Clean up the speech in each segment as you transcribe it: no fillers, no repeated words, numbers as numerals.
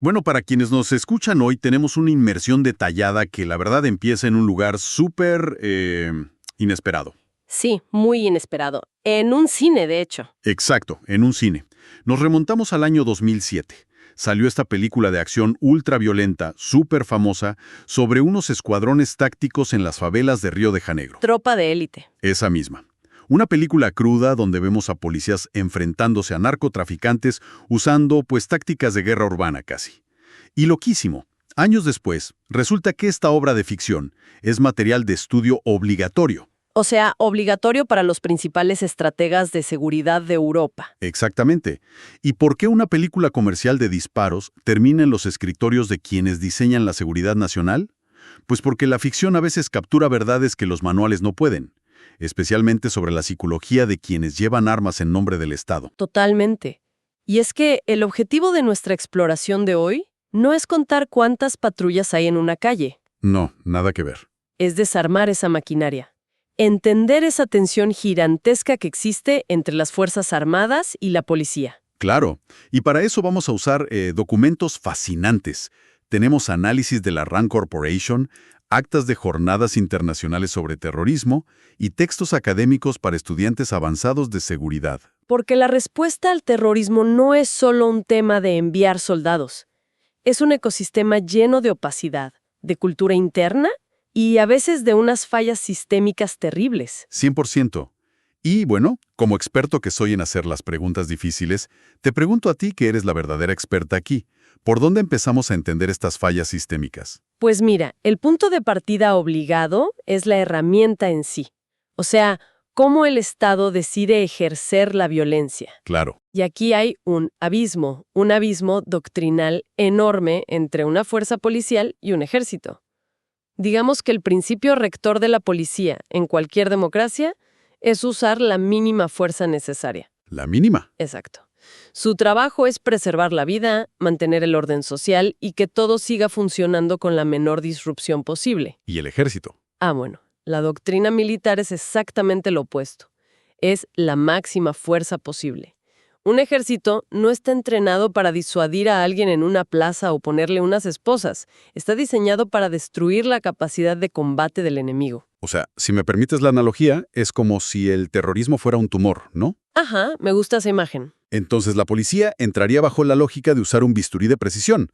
Bueno, para quienes nos escuchan hoy, tenemos una inmersión detallada que la verdad empieza en un lugar súper inesperado. Sí, muy inesperado. En un cine, de hecho. Exacto, en un cine. Nos remontamos al año 2007. Salió esta película de acción ultraviolenta, súper famosa, sobre unos escuadrones tácticos en las favelas de Río de Janeiro. Tropa de élite. Esa misma. Una película cruda donde vemos a policías enfrentándose a narcotraficantes usando, pues, tácticas de guerra urbana casi. Y loquísimo, años después, resulta que esta obra de ficción es material de estudio obligatorio. O sea, obligatorio para los principales estrategas de seguridad de Europa. Exactamente. ¿Y por qué una película comercial de disparos termina en los escritorios de quienes diseñan la seguridad nacional? Pues porque la ficción a veces captura verdades que los manuales no pueden, especialmente sobre la psicología de quienes llevan armas en nombre del Estado. Totalmente. Y es que el objetivo de nuestra exploración de hoy no es contar cuántas patrullas hay en una calle, No, nada que ver. es desarmar esa maquinaria. Entender esa tensión gigantesca que existe entre las Fuerzas Armadas y la policía. Claro, y para eso vamos a usar documentos fascinantes. Tenemos análisis de la RAND Corporation, actas de jornadas internacionales sobre terrorismo y textos académicos para estudiantes avanzados de seguridad. Porque la respuesta al terrorismo no es solo un tema de enviar soldados. Es un ecosistema lleno de opacidad, de cultura interna y a veces de unas fallas sistémicas terribles. 100%. Y bueno, como experto que soy en hacer las preguntas difíciles, te pregunto a ti que eres la verdadera experta aquí. ¿Por dónde empezamos a entender estas fallas sistémicas? Pues mira, el punto de partida obligado es la herramienta en sí. O sea, cómo el Estado decide ejercer la violencia. Claro. Y aquí hay un abismo doctrinal enorme entre una fuerza policial y un ejército. Digamos que el principio rector de la policía en cualquier democracia es usar la mínima fuerza necesaria. La mínima. Exacto. Su trabajo es preservar la vida, mantener el orden social y que todo siga funcionando con la menor disrupción posible. ¿Y el ejército? Bueno, la doctrina militar es exactamente lo opuesto. Es la máxima fuerza posible. Un ejército no está entrenado para disuadir a alguien en una plaza o ponerle unas esposas. Está diseñado para destruir la capacidad de combate del enemigo. O sea, si me permites la analogía, es como si el terrorismo fuera un tumor, ¿no? Ajá, me gusta esa imagen. Entonces la policía entraría bajo la lógica de usar un bisturí de precisión.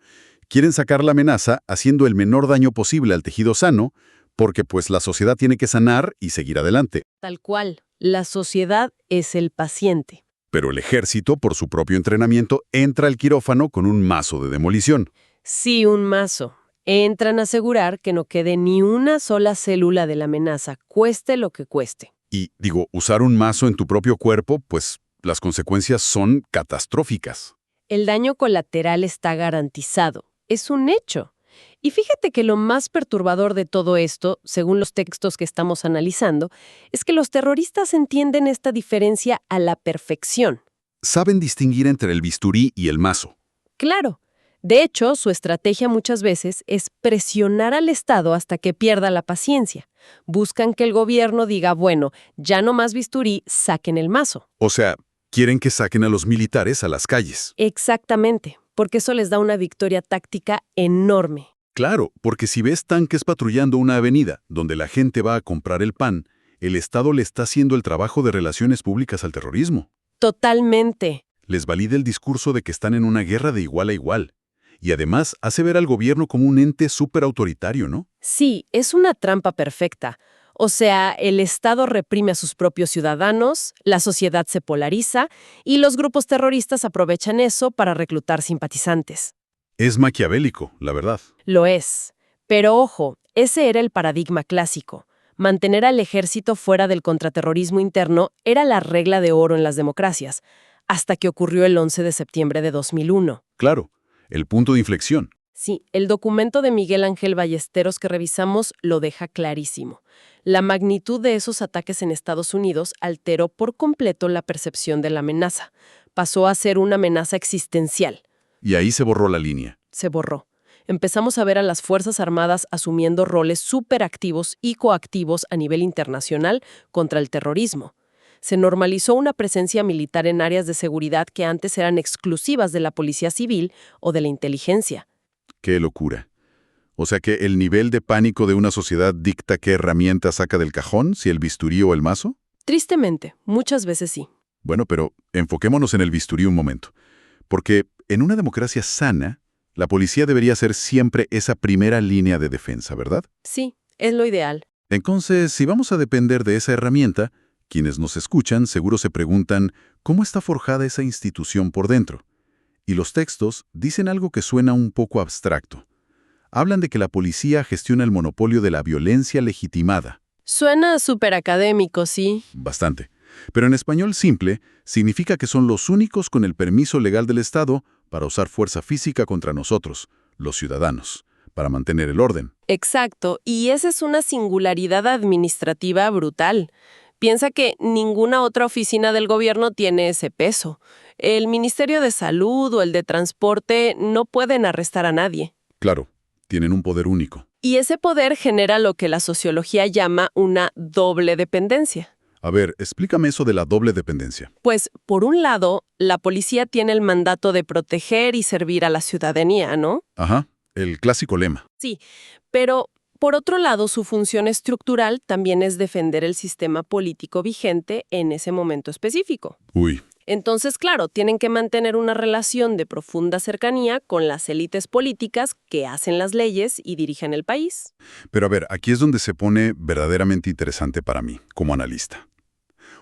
Quieren sacar la amenaza haciendo el menor daño posible al tejido sano, porque pues la sociedad tiene que sanar y seguir adelante. Tal cual. La sociedad es el paciente. Pero el ejército, por su propio entrenamiento, entra al quirófano con un mazo de demolición. Sí, un mazo. Entran a asegurar que no quede ni una sola célula de la amenaza, cueste lo que cueste. Y, usar un mazo en tu propio cuerpo, pues las consecuencias son catastróficas. El daño colateral está garantizado. Es un hecho. Y fíjate que lo más perturbador de todo esto, según los textos que estamos analizando, es que los terroristas entienden esta diferencia a la perfección. Saben distinguir entre el bisturí y el mazo. Claro. De hecho, su estrategia muchas veces es presionar al Estado hasta que pierda la paciencia. Buscan que el gobierno diga, bueno, ya no más bisturí, saquen el mazo. O sea, quieren que saquen a los militares a las calles. Exactamente, porque eso les da una victoria táctica enorme. Claro, porque si ves tanques patrullando una avenida donde la gente va a comprar el pan, el Estado le está haciendo el trabajo de relaciones públicas al terrorismo. Totalmente. Les valida el discurso de que están en una guerra de igual a igual. Y además hace ver al gobierno como un ente súper autoritario, ¿no? Sí, es una trampa perfecta. O sea, el Estado reprime a sus propios ciudadanos, la sociedad se polariza y los grupos terroristas aprovechan eso para reclutar simpatizantes. Es maquiavélico, la verdad. Lo es. Pero ojo, ese era el paradigma clásico. Mantener al ejército fuera del contraterrorismo interno era la regla de oro en las democracias, hasta que ocurrió el 11 de septiembre de 2001. Claro, el punto de inflexión. Sí, el documento de Miguel Ángel Ballesteros que revisamos lo deja clarísimo. La magnitud de esos ataques en Estados Unidos alteró por completo la percepción de la amenaza. Pasó a ser una amenaza existencial. Y ahí se borró la línea. Se borró. Empezamos a ver a las Fuerzas Armadas asumiendo roles superactivos y coactivos a nivel internacional contra el terrorismo. Se normalizó una presencia militar en áreas de seguridad que antes eran exclusivas de la policía civil o de la inteligencia. ¡Qué locura! O sea que el nivel de pánico de una sociedad dicta qué herramienta saca del cajón, si el bisturí o el mazo. Tristemente, muchas veces sí. Bueno, pero enfoquémonos en el bisturí un momento. Porque en una democracia sana, la policía debería ser siempre esa primera línea de defensa, ¿verdad? Sí, es lo ideal. Entonces, si vamos a depender de esa herramienta, quienes nos escuchan seguro se preguntan cómo está forjada esa institución por dentro. Y los textos dicen algo que suena un poco abstracto. Hablan de que la policía gestiona el monopolio de la violencia legitimada. Suena súper académico, sí. Bastante. Pero en español simple, significa que son los únicos con el permiso legal del Estado para usar fuerza física contra nosotros, los ciudadanos, para mantener el orden. Exacto, y esa es una singularidad administrativa brutal. Piensa que ninguna otra oficina del gobierno tiene ese peso. El Ministerio de Salud o el de Transporte no pueden arrestar a nadie. Claro, tienen un poder único. Y ese poder genera lo que la sociología llama una doble dependencia. A ver, explícame eso de la doble dependencia. Pues, por un lado, la policía tiene el mandato de proteger y servir a la ciudadanía, ¿no? Ajá, el clásico lema. Sí, pero por otro lado, su función estructural también es defender el sistema político vigente en ese momento específico. Uy, Entonces, claro, tienen que mantener una relación de profunda cercanía con las élites políticas que hacen las leyes y dirigen el país. pero a ver, aquí es donde se pone verdaderamente interesante para mí, como analista.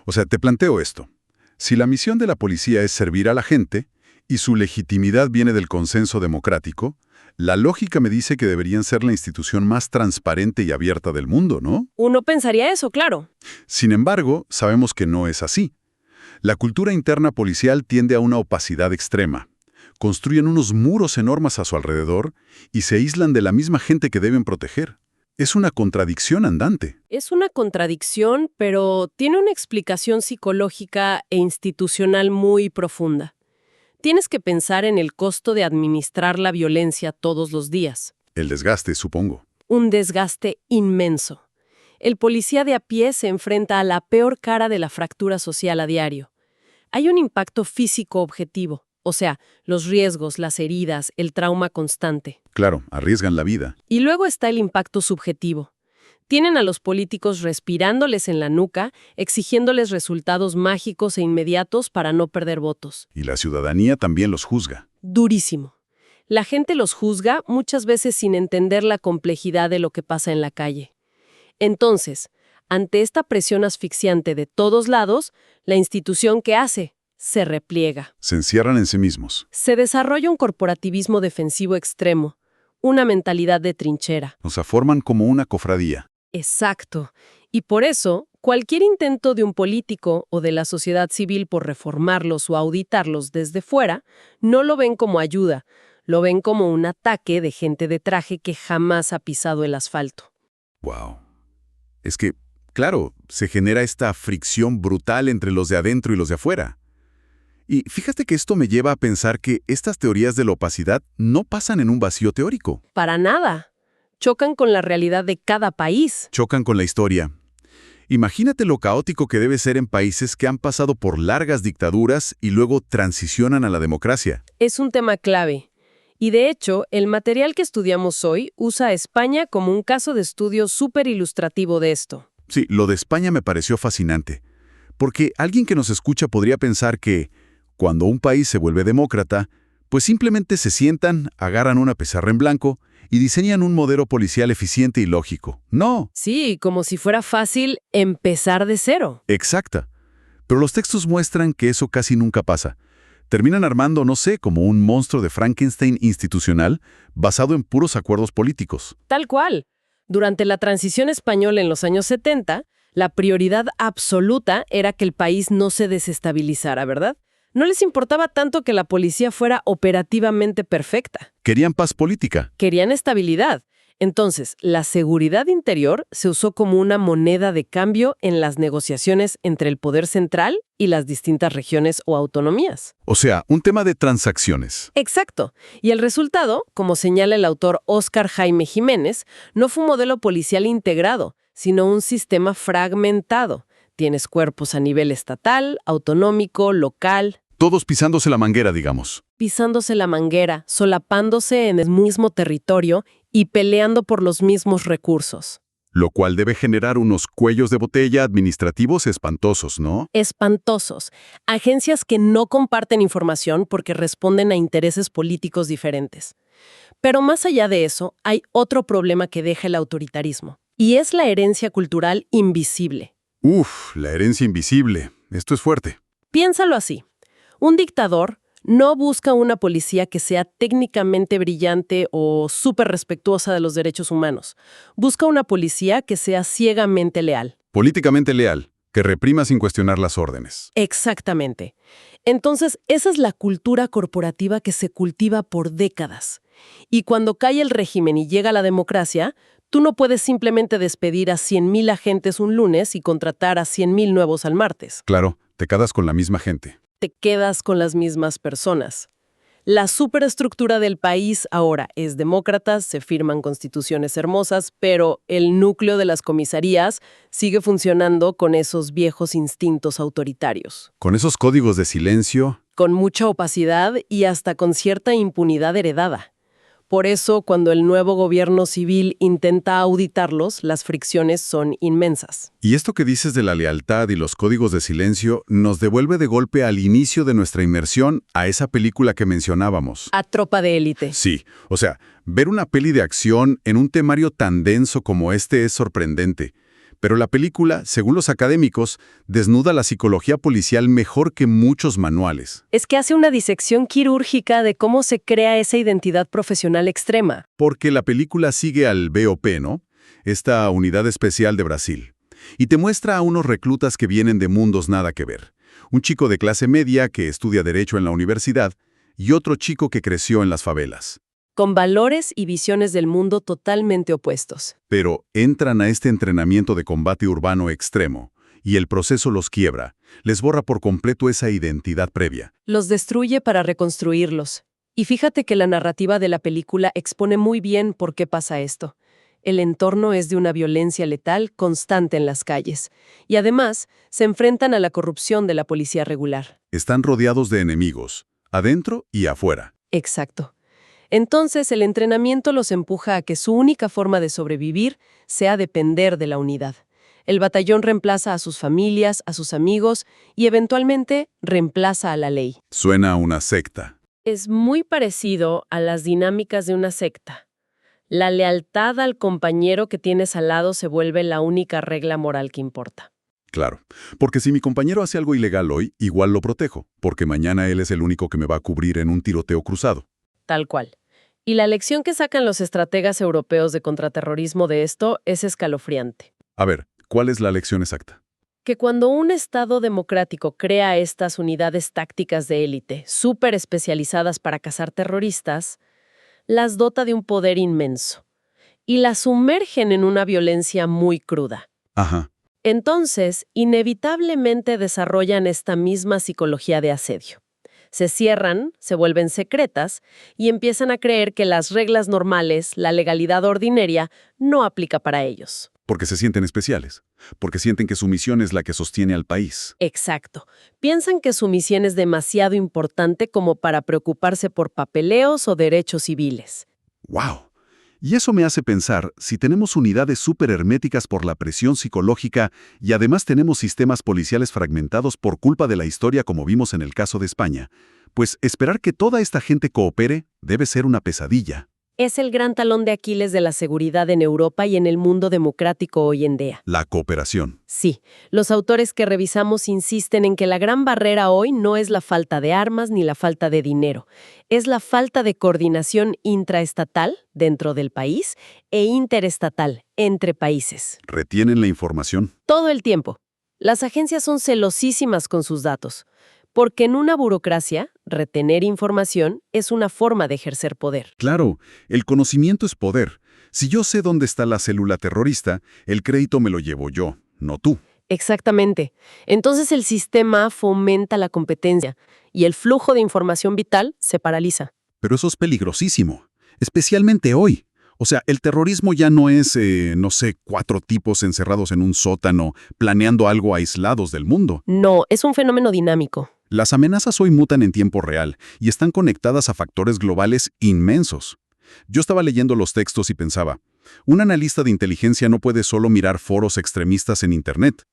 O sea, te planteo esto. Si la misión de la policía es servir a la gente, y su legitimidad viene del consenso democrático, la lógica me dice que deberían ser la institución más transparente y abierta del mundo, ¿no? Uno pensaría eso, claro. Sin embargo, sabemos que no es así. La cultura interna policial tiende a una opacidad extrema. Construyen unos muros enormes a su alrededor y se aíslan de la misma gente que deben proteger. Es una contradicción andante. Es una contradicción, pero tiene una explicación psicológica e institucional muy profunda. Tienes que pensar en el costo de administrar la violencia todos los días. El desgaste, supongo. Un desgaste inmenso. El policía de a pie se enfrenta a la peor cara de la fractura social a diario. Hay un impacto físico objetivo, o sea, los riesgos, las heridas, el trauma constante. Claro, arriesgan la vida. Y luego está el impacto subjetivo. Tienen a los políticos respirándoles en la nuca, exigiéndoles resultados mágicos e inmediatos para no perder votos. Y la ciudadanía también los juzga. Durísimo. La gente los juzga muchas veces sin entender la complejidad de lo que pasa en la calle. Entonces, ante esta presión asfixiante de todos lados, la institución ¿qué hace? Se repliega. Se encierran en sí mismos. Se desarrolla un corporativismo defensivo extremo, una mentalidad de trinchera. O sea, forman como una cofradía. Exacto. Y por eso, cualquier intento de un político o de la sociedad civil por reformarlos o auditarlos desde fuera, no lo ven como ayuda, lo ven como un ataque de gente de traje que jamás ha pisado el asfalto. Wow. Es que, claro, se genera esta fricción brutal entre los de adentro y los de afuera. Y fíjate que esto me lleva a pensar que estas teorías de la opacidad no pasan en un vacío teórico. Para nada. Chocan con la realidad de cada país. Chocan con la historia. Imagínate lo caótico que debe ser en países que han pasado por largas dictaduras y luego transicionan a la democracia. Es un tema clave. Y de hecho, el material que estudiamos hoy usa a España como un caso de estudio súper ilustrativo de esto. Sí, lo de España me pareció fascinante. Porque alguien que nos escucha podría pensar que, cuando un país se vuelve demócrata, pues simplemente se sientan, agarran una pizarra en blanco y diseñan un modelo policial eficiente y lógico. No. Sí, como si fuera fácil empezar de cero. Exacta. Pero los textos muestran que eso casi nunca pasa. Terminan armando, no sé, como un monstruo de Frankenstein institucional basado en puros acuerdos políticos. Tal cual. Durante la transición española en los años 70, la prioridad absoluta era que el país no se desestabilizara, ¿verdad? No les importaba tanto que la policía fuera operativamente perfecta. Querían paz política. Querían estabilidad. Entonces, la seguridad interior se usó como una moneda de cambio en las negociaciones entre el poder central y las distintas regiones o autonomías. O sea, un tema de transacciones. Exacto. Y el resultado, como señala el autor Óscar Jaime Jiménez, no fue un modelo policial integrado, sino un sistema fragmentado. Tienes cuerpos a nivel estatal, autonómico, local, Todos pisándose la manguera, digamos. pisándose la manguera, solapándose en el mismo territorio y peleando por los mismos recursos. Lo cual debe generar unos cuellos de botella administrativos espantosos, ¿no? Espantosos. Agencias que no comparten información porque responden a intereses políticos diferentes. Pero más allá de eso, hay otro problema que deja el autoritarismo, y es la herencia cultural invisible. Uf, la herencia invisible. Esto es fuerte. Piénsalo así. Un dictador no busca una policía que sea técnicamente brillante o súper respetuosa de los derechos humanos. Busca una policía que sea ciegamente leal. Políticamente leal, que reprima sin cuestionar las órdenes. Exactamente. Entonces, esa es la cultura corporativa que se cultiva por décadas. Y cuando cae el régimen y llega la democracia, tú no puedes simplemente despedir a 100,000 agentes un lunes y contratar a 100,000 nuevos al martes. Claro, te quedas con la misma gente. Te quedas con las mismas personas. La superestructura del país ahora es demócrata, se firman constituciones hermosas, pero el núcleo de las comisarías sigue funcionando con esos viejos instintos autoritarios, Con esos códigos de silencio. con mucha opacidad y hasta con cierta impunidad heredada. Por eso, cuando el nuevo gobierno civil intenta auditarlos, las fricciones son inmensas. Y esto que dices de la lealtad y los códigos de silencio nos devuelve de golpe al inicio de nuestra inmersión a esa película que mencionábamos. A Tropa de Élite. Sí, o sea, ver una peli de acción en un temario tan denso como este es sorprendente. Pero la película, según los académicos, desnuda la psicología policial mejor que muchos manuales. Es que hace una disección quirúrgica de cómo se crea esa identidad profesional extrema. Porque la película sigue al BOP, ¿no? Esta unidad especial de Brasil. Y te muestra a unos reclutas que vienen de mundos nada que ver. Un chico de clase media que estudia Derecho en la universidad y otro chico que creció en las favelas. Con valores y visiones del mundo totalmente opuestos. Pero entran a este entrenamiento de combate urbano extremo y el proceso los quiebra, les borra por completo esa identidad previa. Los destruye para reconstruirlos. Y fíjate que la narrativa de la película expone muy bien por qué pasa esto. El entorno es de una violencia letal constante en las calles. Y además, se enfrentan a la corrupción de la policía regular. Están rodeados de enemigos, adentro y afuera. Exacto. Entonces, el entrenamiento los empuja a que su única forma de sobrevivir sea depender de la unidad. El batallón reemplaza a sus familias, a sus amigos y eventualmente reemplaza a la ley. Suena a una secta. Es muy parecido a las dinámicas de una secta. La lealtad al compañero que tienes al lado se vuelve la única regla moral que importa. Claro, porque si mi compañero hace algo ilegal hoy, igual lo protejo, porque mañana él es el único que me va a cubrir en un tiroteo cruzado. Tal cual. Y la lección que sacan los estrategas europeos de contraterrorismo de esto es escalofriante. A ver, ¿cuál es la lección exacta? Que cuando un Estado democrático crea estas unidades tácticas de élite, súper especializadas para cazar terroristas, las dota de un poder inmenso y las sumergen en una violencia muy cruda. Ajá. Entonces, inevitablemente desarrollan esta misma psicología de asedio. Se cierran, se vuelven secretas y empiezan a creer que las reglas normales, la legalidad ordinaria, no aplica para ellos. Porque se sienten especiales, porque sienten que su misión es la que sostiene al país. Exacto. Piensan que su misión es demasiado importante como para preocuparse por papeleos o derechos civiles. ¡Wow! Y eso me hace pensar, si tenemos unidades súper herméticas por la presión psicológica y además tenemos sistemas policiales fragmentados por culpa de la historia como vimos en el caso de España, pues esperar que toda esta gente coopere debe ser una pesadilla. Es el gran talón de Aquiles de la seguridad en Europa y en el mundo democrático hoy en día. La cooperación. Sí, los autores que revisamos insisten en que la gran barrera hoy no es la falta de armas ni la falta de dinero, es la falta de coordinación intraestatal dentro del país e interestatal entre países. ¿Retienen la información? Todo el tiempo. Las agencias son celosísimas con sus datos, porque en una burocracia, retener información es una forma de ejercer poder. Claro, el conocimiento es poder. Si yo sé dónde está la célula terrorista, el crédito me lo llevo yo, no tú. Exactamente. Entonces el sistema fomenta la competencia y el flujo de información vital se paraliza. Pero eso es peligrosísimo, especialmente hoy. O sea, el terrorismo ya no es, no sé, 4 tipos encerrados en un sótano, planeando algo aislados del mundo. No, es un fenómeno dinámico. Las amenazas hoy mutan en tiempo real y están conectadas a factores globales inmensos. Yo estaba leyendo los textos y pensaba, un analista de inteligencia no puede solo mirar foros extremistas en Internet.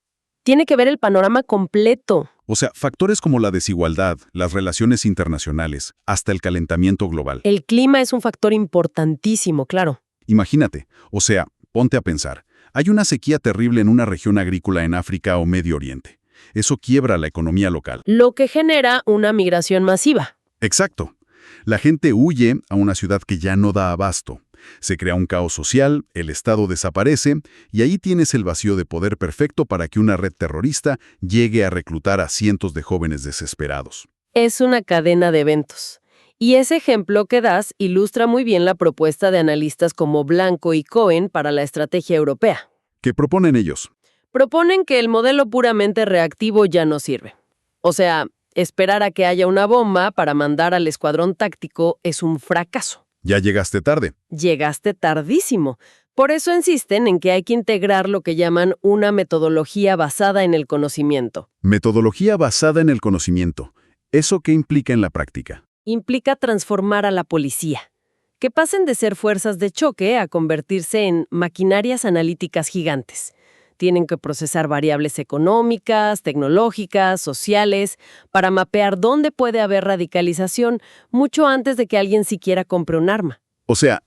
Tiene que ver el panorama completo. O sea, factores como la desigualdad, las relaciones internacionales, hasta el calentamiento global. El clima es un factor importantísimo, claro. Imagínate, o sea, ponte a pensar, hay una sequía terrible en una región agrícola en África o Medio Oriente. Eso quiebra la economía local. Lo que genera una migración masiva. Exacto. La gente huye a una ciudad que ya no da abasto. Se crea un caos social, el Estado desaparece, y ahí tienes el vacío de poder perfecto para que una red terrorista llegue a reclutar a cientos de jóvenes desesperados. Es una cadena de eventos. Y ese ejemplo que das ilustra muy bien la propuesta de analistas como Blanco y Cohen para la estrategia europea. ¿Qué proponen ellos? Proponen que el modelo puramente reactivo ya no sirve. O sea, esperar a que haya una bomba para mandar al escuadrón táctico es un fracaso. Ya llegaste tarde. Llegaste tardísimo. Por eso insisten en que hay que integrar lo que llaman una metodología basada en el conocimiento. Metodología basada en el conocimiento. ¿Eso qué implica en la práctica? Implica transformar a la policía. Que pasen de ser fuerzas de choque a convertirse en maquinarias analíticas gigantes. Tienen que procesar variables económicas, tecnológicas, sociales, para mapear dónde puede haber radicalización mucho antes de que alguien siquiera compre un arma. O sea,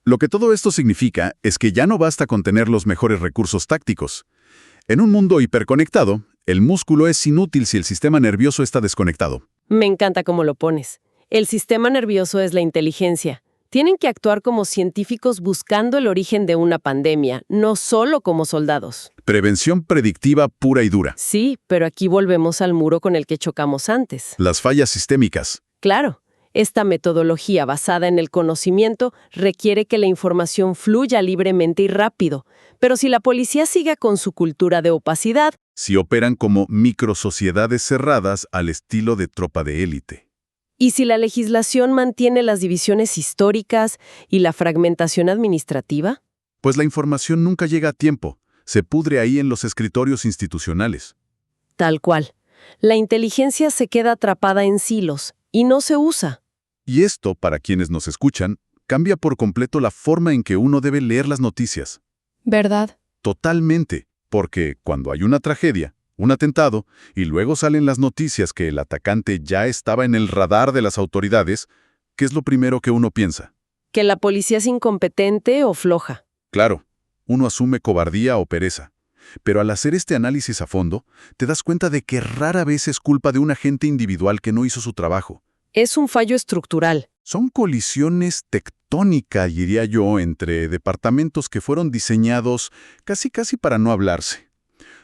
lo que todo esto significa es que ya no basta con tener los mejores recursos tácticos. En un mundo hiperconectado, el músculo es inútil si el sistema nervioso está desconectado. Me encanta cómo lo pones. El sistema nervioso es la inteligencia. Tienen que actuar como científicos buscando el origen de una pandemia, no solo como soldados. Prevención predictiva pura y dura. Sí, pero aquí volvemos al muro con el que chocamos antes. Las fallas sistémicas. Claro, esta metodología basada en el conocimiento requiere que la información fluya libremente y rápido. Pero si la policía sigue con su cultura de opacidad, Si operan como microsociedades cerradas al estilo de tropa de élite. y si la legislación mantiene las divisiones históricas y la fragmentación administrativa, Pues la información nunca llega a tiempo. Se pudre ahí en los escritorios institucionales. tal cual. La inteligencia se queda atrapada en silos y no se usa. Y esto, para quienes nos escuchan, cambia por completo la forma en que uno debe leer las noticias. ¿Verdad? Totalmente, porque cuando hay una tragedia, un atentado, y luego salen las noticias que el atacante ya estaba en el radar de las autoridades, ¿qué es lo primero que uno piensa? Que la policía es incompetente o floja. Claro, uno asume cobardía o pereza. Pero al hacer este análisis a fondo, te das cuenta de que rara vez es culpa de un agente individual que no hizo su trabajo. Es un fallo estructural. Son colisiones tectónicas, diría yo, entre departamentos que fueron diseñados casi para no hablarse.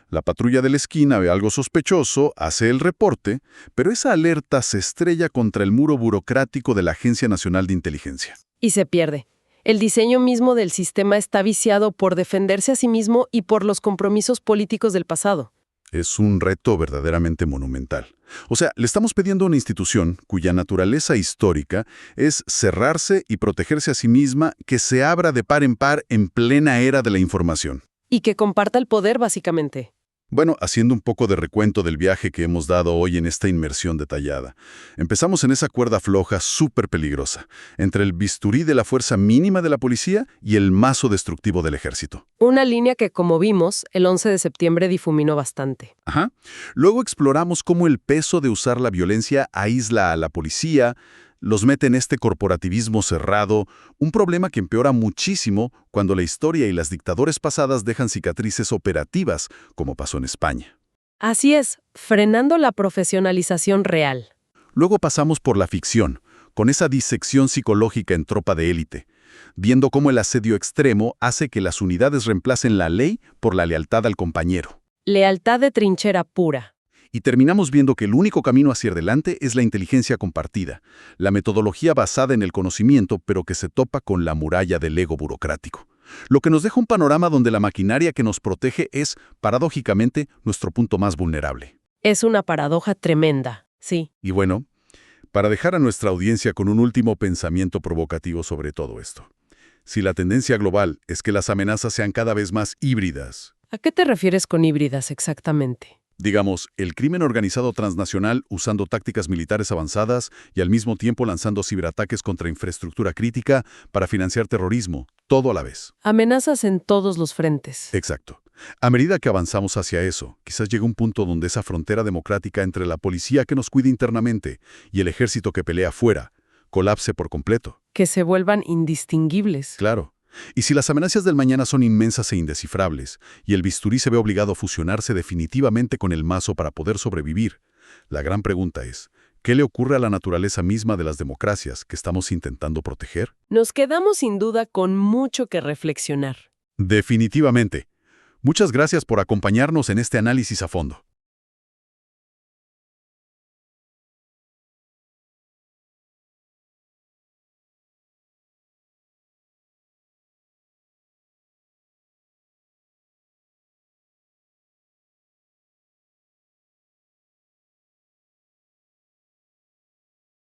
La patrulla de la esquina ve algo sospechoso, hace el reporte, pero esa alerta se estrella contra el muro burocrático de la Agencia Nacional de Inteligencia. Y se pierde. El diseño mismo del sistema está viciado por defenderse a sí mismo y por los compromisos políticos del pasado. Es un reto verdaderamente monumental. O sea, le estamos pidiendo a una institución cuya naturaleza histórica es cerrarse y protegerse a sí misma, que se abra de par en par en plena era de la información. Y que comparta el poder, básicamente. Bueno, haciendo un poco de recuento del viaje que hemos dado hoy en esta inmersión detallada. Empezamos en esa cuerda floja súper peligrosa, entre el bisturí de la fuerza mínima de la policía y el mazo destructivo del ejército. Una línea que, como vimos, el 11 de septiembre difuminó bastante. Ajá. Luego exploramos cómo el peso de usar la violencia aísla a la policía, los mete en este corporativismo cerrado, un problema que empeora muchísimo cuando la historia y las dictaduras pasadas dejan cicatrices operativas, como pasó en España. Así es, frenando la profesionalización real. Luego pasamos por la ficción, con esa disección psicológica en tropa de élite, viendo cómo el asedio extremo hace que las unidades reemplacen la ley por la lealtad al compañero. Lealtad de trinchera pura. Y terminamos viendo que el único camino hacia adelante es la inteligencia compartida, la metodología basada en el conocimiento, pero que se topa con la muralla del ego burocrático. Lo que nos deja un panorama donde la maquinaria que nos protege es, paradójicamente, nuestro punto más vulnerable. Es una paradoja tremenda, sí. Y bueno, para dejar a nuestra audiencia con un último pensamiento provocativo sobre todo esto. Si la tendencia global es que las amenazas sean cada vez más híbridas, ¿A qué te refieres con híbridas exactamente? digamos, el crimen organizado transnacional usando tácticas militares avanzadas y al mismo tiempo lanzando ciberataques contra infraestructura crítica para financiar terrorismo, todo a la vez. Amenazas en todos los frentes. Exacto. A medida que avanzamos hacia eso, quizás llegue un punto donde esa frontera democrática entre la policía que nos cuida internamente y el ejército que pelea afuera colapse por completo. Que se vuelvan indistinguibles. Claro. Y si las amenazas del mañana son inmensas e indescifrables, y el bisturí se ve obligado a fusionarse definitivamente con el mazo para poder sobrevivir, la gran pregunta es, ¿qué le ocurre a la naturaleza misma de las democracias que estamos intentando proteger? Nos quedamos sin duda con mucho que reflexionar. Definitivamente. Muchas gracias por acompañarnos en este análisis a fondo.